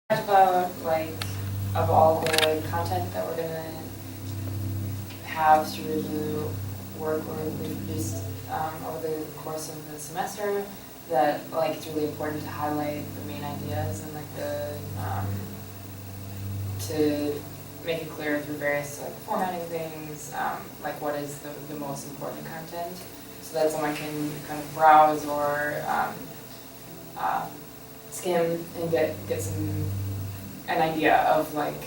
About like of all the content that we're gonna have through the work we produced over the course of the semester, that like it's really important to highlight the main ideas and like the to make it clear through various like formatting things, like what is the most important content, so that someone can kind of browse or skim and get an idea of like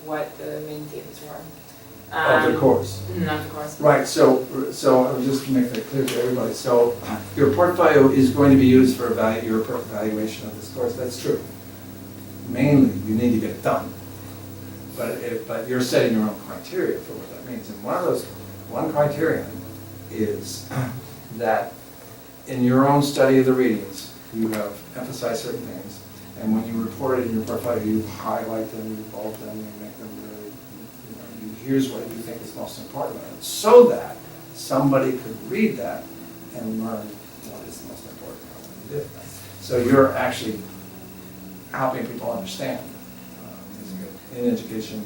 what the main themes were. Of the course. Of the course. Right, so I would just make that clear to everybody. So your portfolio is going to be used for your evaluation of this course, that's true. Mainly, you need to get it done. But you're setting your own criteria for what that means. And one criterion is that in your own study of the readings, you have emphasized certain things, and when you report it in your portfolio, you highlight them, you bold them, you make them really, here's what you think is most important, so that somebody could read that and learn what is the most important about what you did. So you're actually helping people understand in education,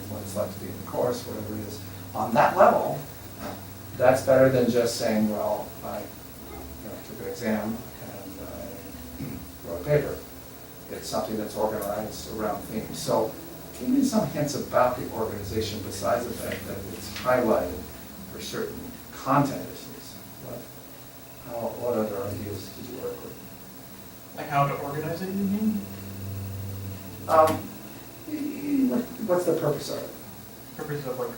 what it's like to be in the course, whatever it is. On that level, that's better than just saying, well, I took an exam and I wrote a paper. It's something that's organized around themes. So give me some hints about the organization besides the fact that it's highlighted for certain content issues. What other ideas did you work with? Like how to organize it, you mean? What's the purpose of it? Purpose of like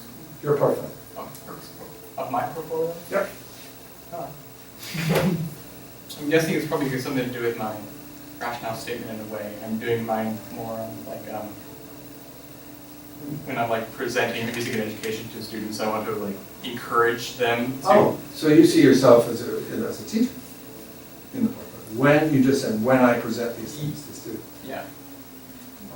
Your portfolio. purpose of my portfolio? Yep. Oh. I'm guessing it's probably something to do with my rationale statement in a way. I'm doing mine more on like when I'm like presenting music and education to students, I want to like encourage them to. Oh, so you see yourself as a teacher in the portfolio. When you just said, when I present these things to students. Yeah.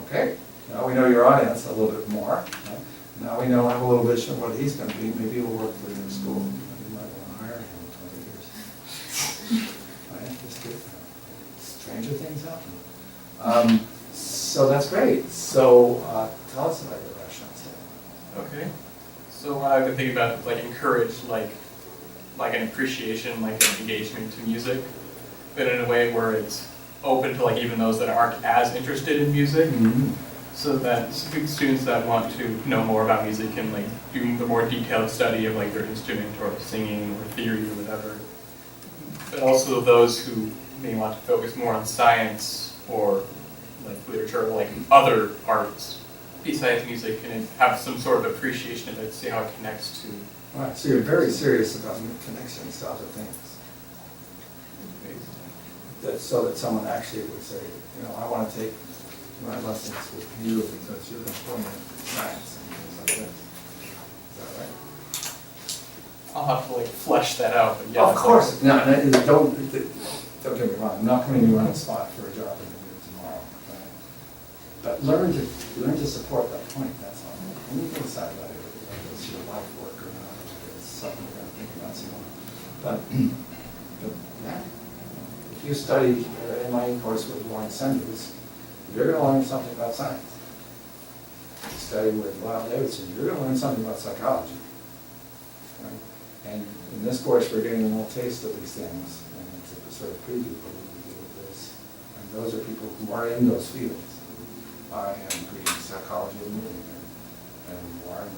Okay, now we know your audience a little bit more. Right? Now we know, have a little vision of what he's going to be. Maybe he'll work for your school. You might want to hire him in 20 years. Right? Just get, stranger things happen. So that's great. So tell us about your rationale statement. Okay. So I've been thinking about like encourage like an appreciation, like an engagement to music, but in a way where it's open to like even those that aren't as interested in music, so that students that want to know more about music can like do the more detailed study of like their instrument or singing or theory or whatever. But also those who may want to focus more on science or like literature or like other arts besides music and have some sort of appreciation of it, see how it connects to. All right, so you're very serious about connections to other things. So that someone actually would say, I want to take my lessons with you because you're going to show me science and things like this. Is that right? I'll have to like flesh that out. But yeah, of course. No, don't get me wrong. I'm not putting you on the spot for a job interview tomorrow. Right? But learn to support that point. That's all. And you can decide whether it's your life work or not. It's something you're going to think about some more. But yeah. If you study an MIE course with Warren Sanders, you're going to learn something about science. If you study with Lyle Davidson, you're going to learn something about psychology. Right? And in this course, we're getting a little taste of these things, and it's a sort of preview of what we do with this. And those are people who are in those fields. I am reading psychology of music, and Warren,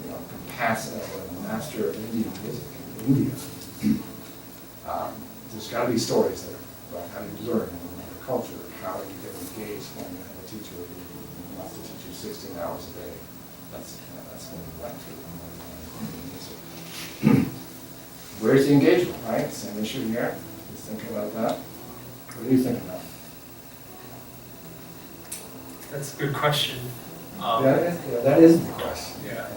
a master of Indian music in India. There's got to be stories there about how you learn in another culture, how you get engaged when you have a teacher who wants to teach you 16 hours a day. That's when you went through. Where's the engagement, right? Same issue here. Just thinking about that. What are you thinking about? That's a good question. That is the question. Yeah.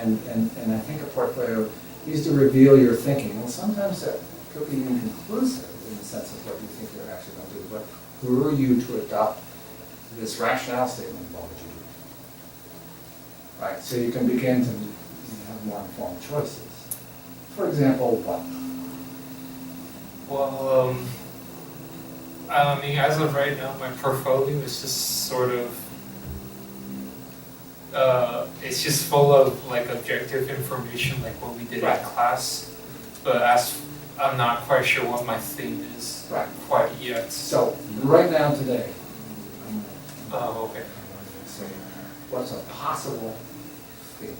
And I think a portfolio needs to reveal your thinking. And sometimes that could be inconclusive in the sense of what you think you're actually going to do, but who are you to adopt this rationale statement? What would you do? Right, so you can begin to have more informed choices. For example, what? Well, I mean, as of right now, my portfolio is just sort of, it's just full of like objective information, like what we did in Right. class. But I'm not quite sure what my theme is Right. quite yet. So, right now today, I'm Oh, okay. gonna say, what's a possible theme?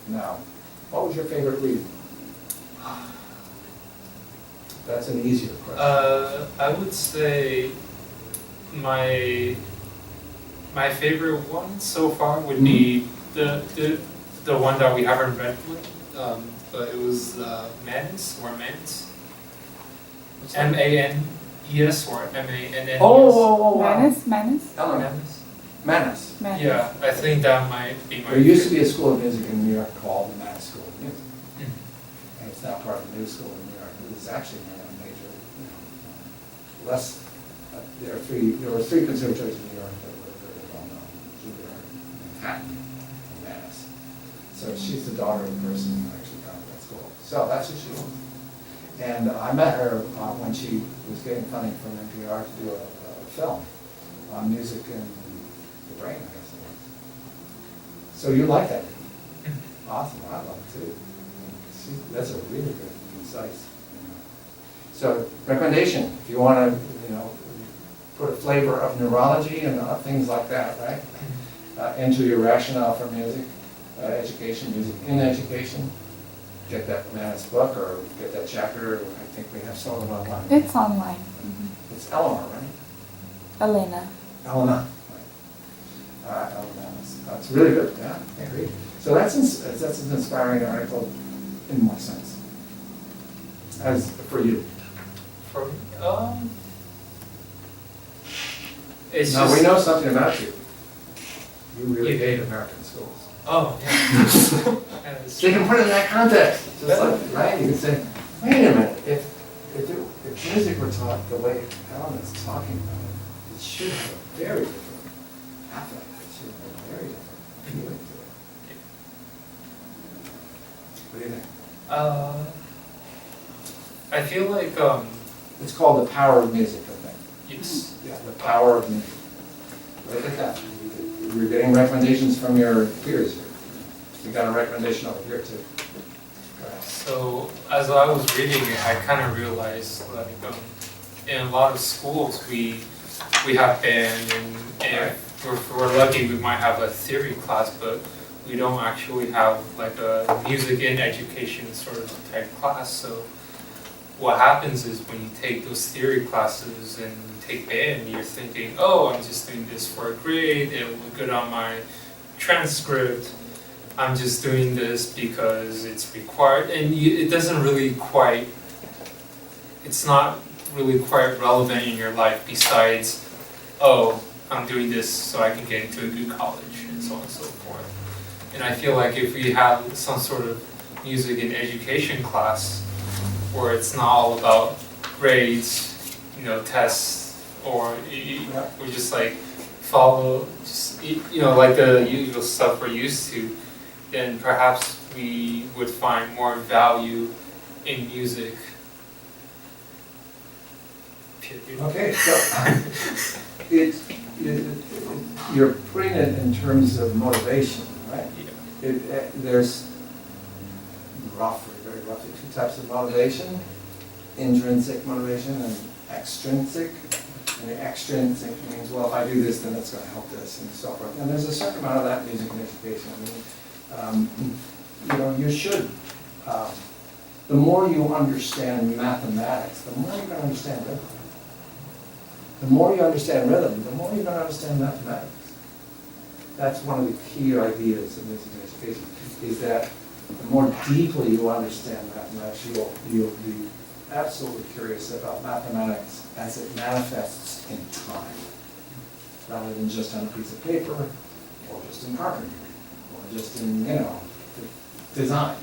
Now, what was your favorite read? That's an easier question. I would say my favorite one so far would be the one that we haven't read yet, but it was Manus or Manus. M-A-N-E-S or M-A-N-N-E-S. Oh, Manus? Eleanor. Manus. Manus. Manus. Yeah, I think that might be my. There used to be a school of music in New York called the Manus School of Music. Mhm. And it's now part of the new school in New York. It's actually not a major, less, there were three conservatories in New York that were very well known. Juilliard, Manhattan, and Manus. So she's the daughter of the person who actually founded that school. So that's who she was. And I met her when she was getting funding from NPR to do a film on music and the brain, I guess it was. So you like that? Awesome, I love it too. That's a really good, concise. So recommendation, if you want to, put a flavor of neurology and things like that, right? Into your rationale for music, education, music in education. Get that Manus book or get that chapter. I think we have some of them online. It's online. It's Eleanor, right? Elena. Elena. Right. Elena. That's really good. Yeah, I agree. So that's an inspiring article in what sense? As for you. For me, it's Now just. we know something about you. You really hate American schools. Oh, yeah. And it's- So you can put it in that context, just like, right? You can say, wait a minute, if music were taught the way Helen is talking about it, it should have a very different affect, it should have a very different feeling to it. What do you think? I feel like, It's called The Power of Music, I think. yes. Yeah, The Power of Music. Look at that. You're getting recommendations from your peers here. You got a recommendation over here too. Go ahead. So as I was reading it, I kind of realized like in a lot of schools we have band and if we're lucky we might have a theory class, but we don't actually have like a music in education sort of type class. So what happens is when you take those theory classes and you take band, you're thinking, oh, I'm just doing this for a grade, it'll look good on my transcript. I'm just doing this because it's required, and it doesn't really quite, it's not really quite relevant in your life besides, oh, I'm doing this so I can get into a good college, and so on and so forth. And I feel like if we have some sort of music and education class where it's not all about grades, tests, or we just like follow, just, like the usual stuff we're used to, then perhaps we would find more value in music. Period. Okay, so you're putting it in terms of motivation, right? Yeah. There's very roughly two types of motivation: intrinsic motivation and extrinsic. And the extrinsic means, well, if I do this, then it's going to help this, and so forth. And there's a certain amount of that in music and education. You should. The more you understand mathematics, the more you're going to understand rhythm. The more you understand rhythm, the more you're going to understand mathematics. That's one of the key ideas of music and education, is that the more deeply you understand mathematics, you'll be absolutely curious about mathematics as it manifests in time, rather than just on a piece of paper, or just in carpentry, or just in, design,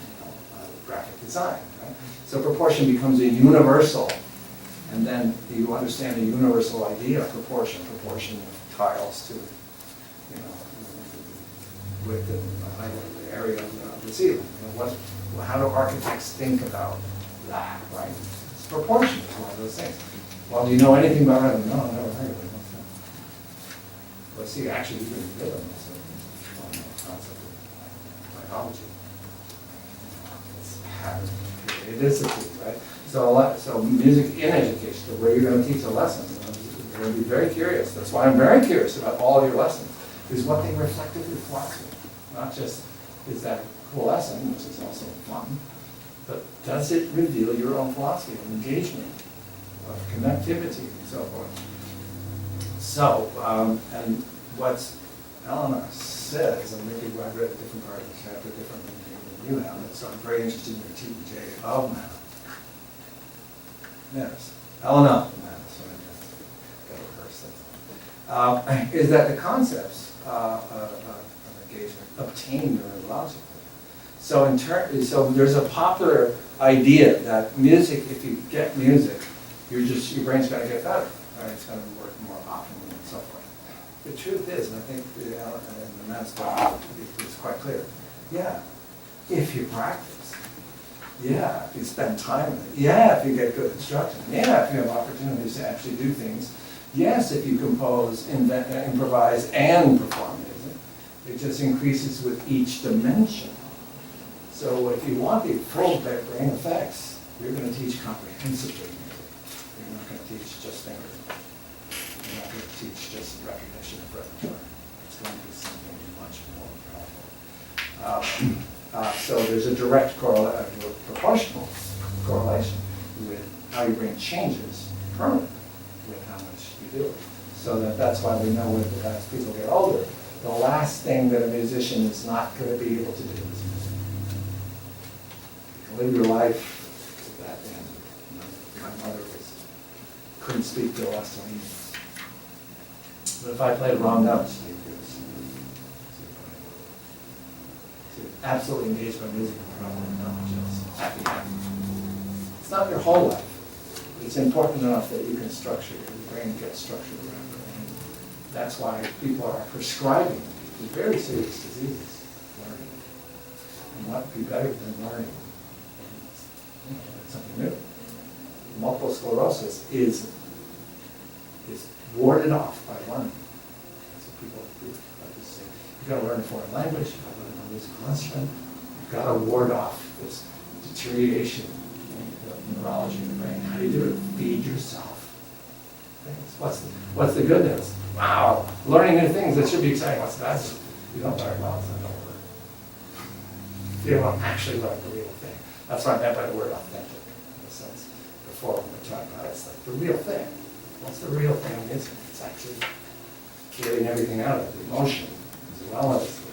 graphic design, right? So proportion becomes a universal, and then you understand a universal idea of proportion of tiles to, width and height of the area of the ceiling. How do architects think about that, right? Proportion is one of those things. Well, do you know anything about rhythm? No, I never heard of it. Well, see, actually, even rhythm is a concept of psychology. It's pattern. It is a key, right? So music in education, the way you're going to teach a lesson, you're going to be very curious. That's why I'm very curious about all of your lessons, is what they reflect of your philosophy. Not just, is that a cool lesson, which is also fun, but does it reveal your own philosophy of engagement, of connectivity, and so forth? So, and what Eleanor says, and maybe I've read a different part of the chapter differently than you have, so I'm very interested in your TJ of math. Yes, Eleanor, is that the concepts of engagement obtain neurologically. So so there's a popular idea that music, if you get music, your brain's going to get better, right? It's going to work more optimally and so forth. The truth is, and I think the man's talk is quite clear. Yeah, if you practice. Yeah, if you spend time with it. Yeah, if you get good instruction. Yeah, if you have opportunities to actually do things. Yes, if you compose, improvise, and perform music. It just increases with each dimension. So if you want the full brain effects, you're going to teach comprehensively music. You're not going to teach just fingering. You're not going to teach just recognition of repertoire. It's going to be something much more powerful. So there's a direct proportional correlation with how your brain changes permanently with how much you do it. So that's why we know that as people get older, the last thing that a musician is not going to be able to do is music. You can live your life to that end. My mother couldn't speak till the last 20 years. But if I played wrong notes, she could absolutely engaged by music and probably not just happy. It's not your whole life. It's important enough that you can structure your brain, get structured around it. And that's why people are prescribing these very serious diseases, learning. And what would be better than learning? It's something new. Multiple sclerosis is warded off by learning. That's what people like to say. You've got to learn a foreign language, you've got to learn a musical instrument, you've got to ward off this deterioration in the neurology of the brain. How do you do it? Feed yourself things. What's the good news? Wow, learning new things, that should be exciting. What's the bad news? You don't learn well, it's not going to work. You don't actually learn the real thing. That's what I meant by the word authentic, in a sense. Before we were talking about it, it's like the real thing. What's the real thing in music? It's actually getting everything out of it, the emotion, as well as